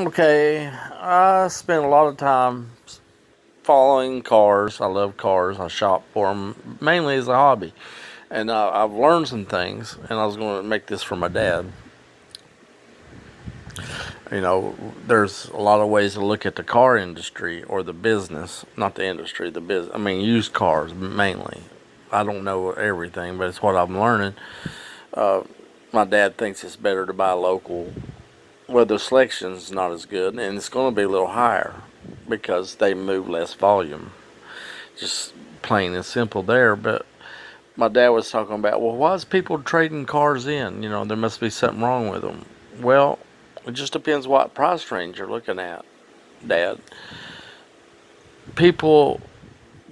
Okay, I spend a lot of time following cars. I love cars. I shop for them mainly as a hobby. And I've learned some things, and I was going to make this for my dad. There's a lot of ways to look at the car industry or the business, not the industry, the business. I mean, used cars mainly. I don't know everything, but it's what I'm learning. Uh, my dad thinks it's better to buy local. Well, the selection's not as good, and it's going to be a little higher because they move less volume. Just plain and simple there. But my dad was talking about, well, why is people trading cars in? There must be something wrong with them. Well, it just depends what price range you're looking at, Dad. People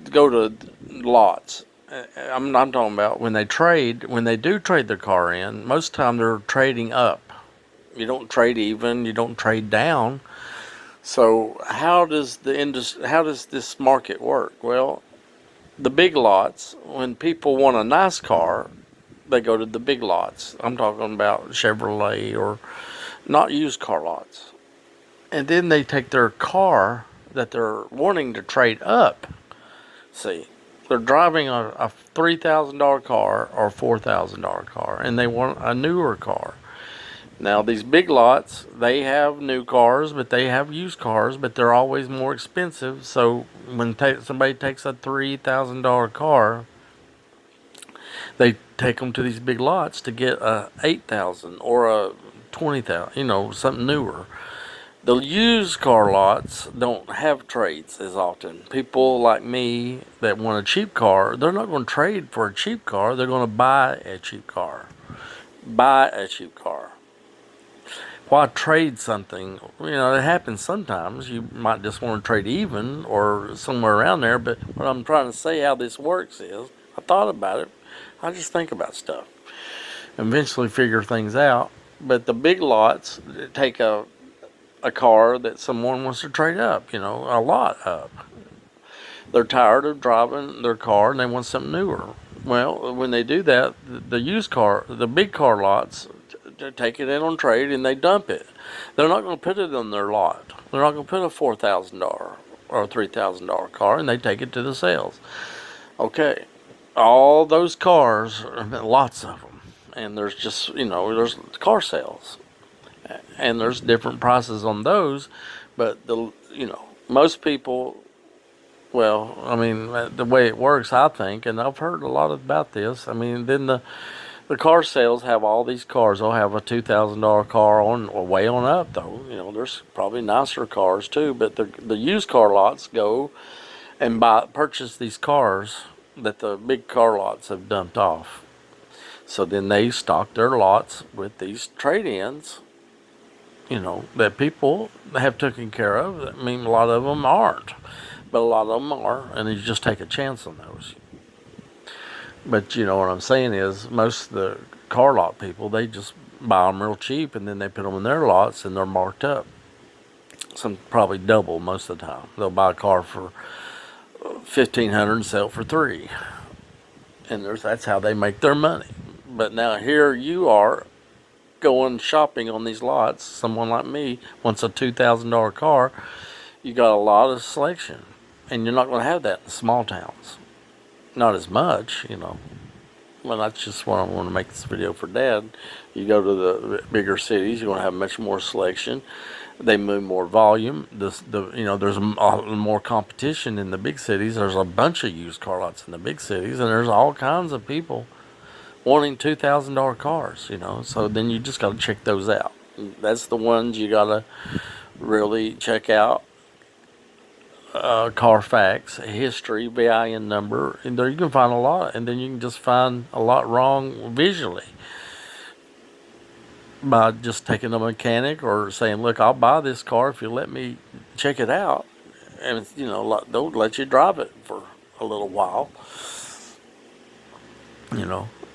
go to lots. I'm talking about when they do trade their car in, most of the time they're trading up. You don't trade even, you don't trade down. So how does this market work? Well, the big lots, when people want a nice car, they go to the big lots. I'm talking about Chevrolet or not used car lots. And then they take their car that they're wanting to trade up. See, they're driving a $3,000 car or $4,000 car, and they want a newer car. Now, these big lots, they have new cars, but they have used cars, but they're always more expensive. So when somebody takes a $3,000 car, they take them to these big lots to get a 8,000 or a 20,000, something newer. The used car lots don't have trades as often. People like me that want a cheap car, they're not going to trade for a cheap car. They're going to buy a cheap car. Buy a cheap car. Why trade something? It happens sometimes. You might just want to trade even or somewhere around there. But what I'm trying to say, how this works is, I thought about it. I just think about stuff. Eventually figure things out. But the big lots take a car that someone wants to trade up, a lot up. They're tired of driving their car and they want something newer. Well, when they do that, the big car lots, take it in on trade and they dump it. They're not going to put it on their lot. They're not going to put a $4,000 or a $3,000 car and they take it to the sales. Okay, all those cars, lots of them, and there's just there's car sales, and there's different prices on those, but most people, well, I mean, the way it works, I think, and I've heard a lot about this. I mean, then the car sales have all these cars. They'll have a $2,000 car on, or way on up though. There's probably nicer cars too, but the used car lots go and purchase these cars that the big car lots have dumped off. So then they stock their lots with these trade-ins, that people have taken care of. I mean, a lot of them aren't, but a lot of them are, and you just take a chance on those. But what I'm saying is, most of the car lot people, they just buy them real cheap, and then they put them in their lots, and they're marked up. Some probably double most of the time. They'll buy a car for 1,500 and sell it for $3,000, and that's how they make their money. But now here you are going shopping on these lots. Someone like me wants a $2,000 car. You got a lot of selection, and you're not going to have that in small towns. Not as much. Well, that's just what I want to make this video for Dad. You go to the bigger cities, you're going to have much more selection. They move more volume. There's more competition in the big cities. There's a bunch of used car lots in the big cities, and there's all kinds of people wanting $2,000 cars. So then you just got to check those out. That's the ones you got to really check out. Carfax, history, VIN number, and there you can find a lot, and then you can just find a lot wrong visually by just taking a mechanic or saying, look, I'll buy this car if you let me check it out, and they'll let you drive it for a little while.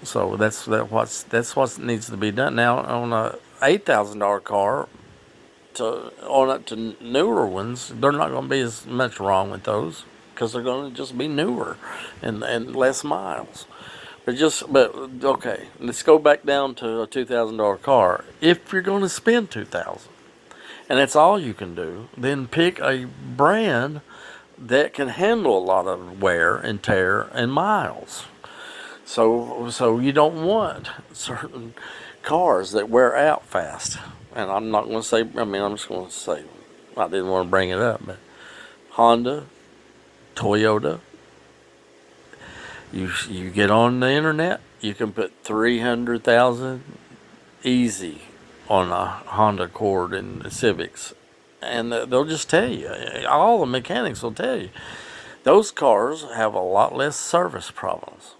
So that's what needs to be done. Now on a $8,000 car, on up to newer ones, they're not going to be as much wrong with those because they're going to just be newer and less miles. But okay, let's go back down to a $2,000 car. If you're going to spend $2,000, and that's all you can do, then pick a brand that can handle a lot of wear and tear and miles. So you don't want certain cars that wear out fast. And I'm not going to say, I mean, I'm just going to say, I didn't want to bring it up, but Honda, Toyota, you get on the internet, you can put 300,000 easy on a Honda Accord and Civics, and they'll just tell you. All the mechanics will tell you those cars have a lot less service problems.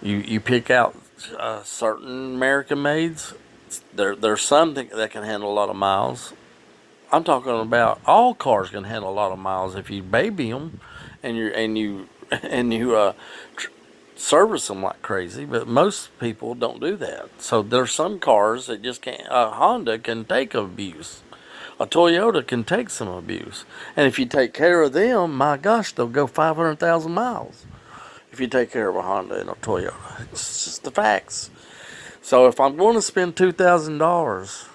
You pick out certain American mades. There's some that can handle a lot of miles. I'm talking about all cars can handle a lot of miles if you baby them, and you service them like crazy. But most people don't do that. So there's some cars that just can't. A Honda can take abuse. A Toyota can take some abuse, and if you take care of them, my gosh, they'll go 500,000 miles. If you take care of a Honda and a Toyota, it's just the facts. So if I'm going to spend $2,000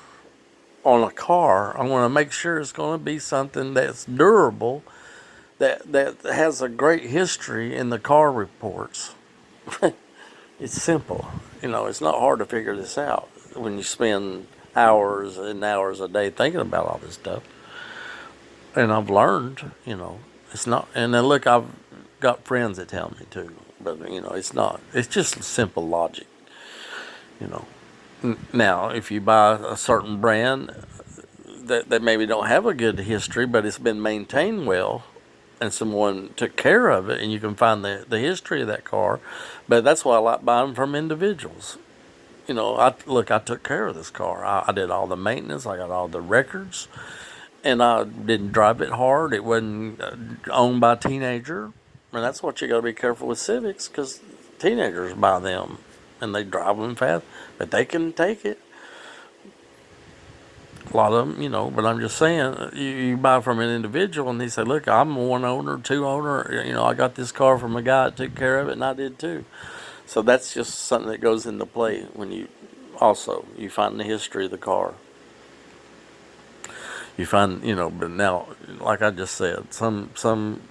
on a car, I want to make sure it's going to be something that's durable, that has a great history in the car reports. It's simple. It's not hard to figure this out when you spend hours and hours a day thinking about all this stuff. And I've learned, it's not. And then look, I've got friends that tell me too, but it's not. It's just simple logic. You know. Now, if you buy a certain brand that maybe don't have a good history, but it's been maintained well, and someone took care of it, and you can find the history of that car. But that's why I like buying from individuals. I took care of this car. I did all the maintenance. I got all the records, and I didn't drive it hard. It wasn't owned by a teenager, and that's what you got to be careful with Civics, because teenagers buy them, and they drive them fast, but they can take it. A lot of them, but I'm just saying, you buy from an individual, and they say, "Look, I'm a one owner, two owner. I got this car from a guy that took care of it, and I did too." So that's just something that goes into play when you find the history of the car. You find, but now, like I just said, some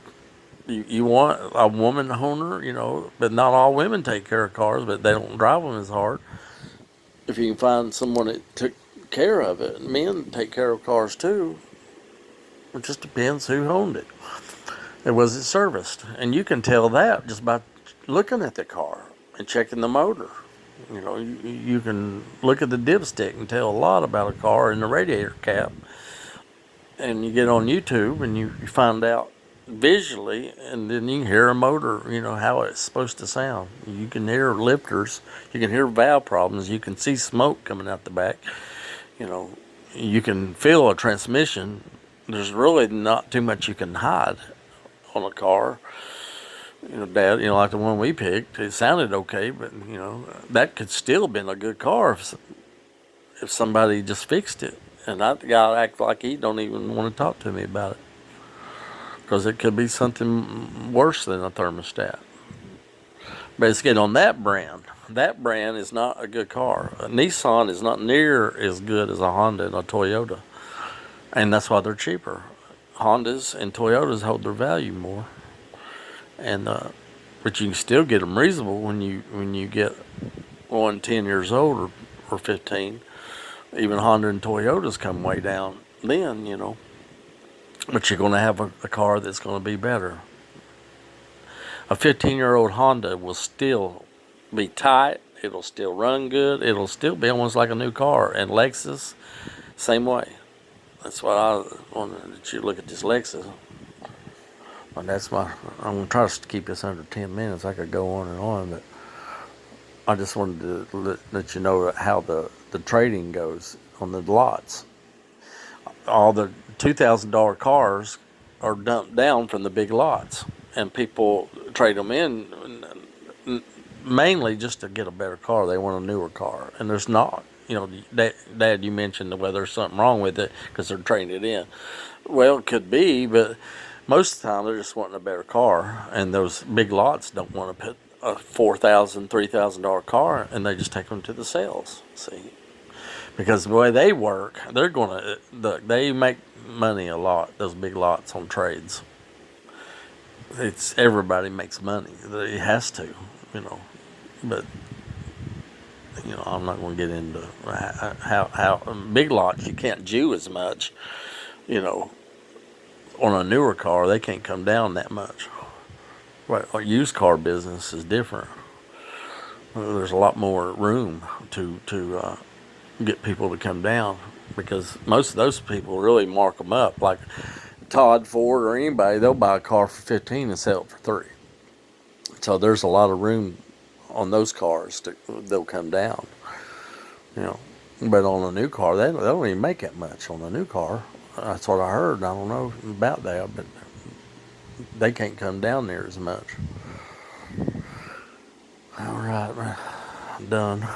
you want a woman owner, but not all women take care of cars, but they don't drive them as hard. If you can find someone that took care of it, men take care of cars too. It just depends who owned it. And was it serviced? And you can tell that just by looking at the car and checking the motor. You can look at the dipstick and tell a lot about a car in the radiator cap. And you get on YouTube and you find out visually, and then you can hear a motor, how it's supposed to sound. You can hear lifters, you can hear valve problems, you can see smoke coming out the back. You can feel a transmission. There's really not too much you can hide on a car. Dad, like the one we picked, it sounded okay, but that could still have been a good car if somebody just fixed it. And that guy act like he don't even want to talk to me about it, because it could be something worse than a thermostat. But it's getting on that brand. That brand is not a good car. A Nissan is not near as good as a Honda and a Toyota, and that's why they're cheaper. Hondas and Toyotas hold their value more, and but you can still get them reasonable when you get one 10 years old or 15. Even Honda and Toyotas come way down then, but you're going to have a car that's going to be better. A 15-year-old Honda will still be tight. It'll still run good. It'll still be almost like a new car. And Lexus, same way. That's why I wanted that you look at this Lexus. And I'm going to try to keep this under 10 minutes. I could go on, but I just wanted to let you know how the trading goes on the lots. All the $2,000 cars are dumped down from the big lots, and people trade them in mainly just to get a better car. They want a newer car, and there's not. Dad, you mentioned whether there's something wrong with it because they're trading it in. Well, it could be, but most of the time they're just wanting a better car, and those big lots don't want to put a $4,000, $3,000 car, and they just take them to the sales. See, because the way they work, they're gonna look. They make money a lot. Those big lots on trades. It's everybody makes money. It has to, you know. But I'm not going to get into how big lots you can't Jew as much. You know, on a newer car they can't come down that much. Right, a used car business is different. There's a lot more room to get people to come down because most of those people really mark them up. Like Todd Ford or anybody, they'll buy a car for 15 and sell it for 3. So there's a lot of room on those cars they'll come down. You know, but on a new car, they don't even make that much on a new car. That's what I heard. I don't know about that, but they can't come down there as much. All right, I'm done.